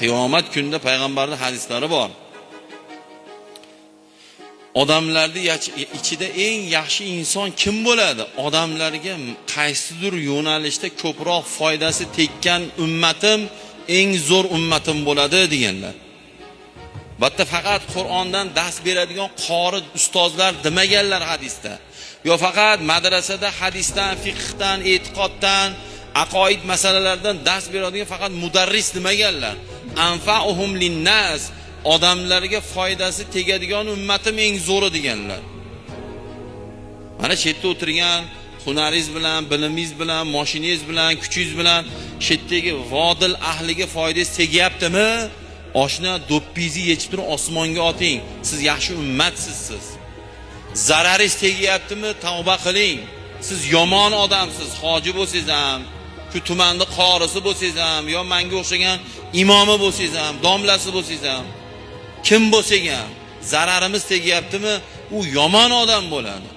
qiyomat kunida payg'ambarning hadislari bor. Odamlarning ichida eng yaxshi inson kim bo'ladi? Odamlarga qaysidir yo'nalishda ko'proq foydasi tekkan ummatim eng zo'r ummatim bo'ladi deganlar. Batta faqat Qur'ondan dars beradigan qori ustozlar demaganlar hadisda. Yo faqat madrasada hadisdan, fiqhdan, e'tiqoddan, aqoid masalalardan dars beradigan faqat mudarris demaganlar. Anfa'uhum linnas, odamlarga foydasi tegadigan ummatim eng zo'ri deganlar. Mana shu yerda o'tirgan hunaringiz bilan, bilimingiz bilan, mashinangiz bilan, kuchingiz bilan shetdagi vodil ahliga foydangiz tegyaptimi? Oshna do'ppingizni yechib turib osmonga oting. Siz yaxshi ummatsiz siz. Zararingiz tegyaptimi? Tavba qiling. Siz yomon odamsiz. Hoji bo'lsangiz ham, shu tumanning qorisi bo'lsangiz ham, yo menga o'xshagan imomi bo'lsangiz ham, domlasi bo'lsangiz ham, kim bo'lsangiz ham zararimiz tegyaptimi? U yomon odam bo'ladi.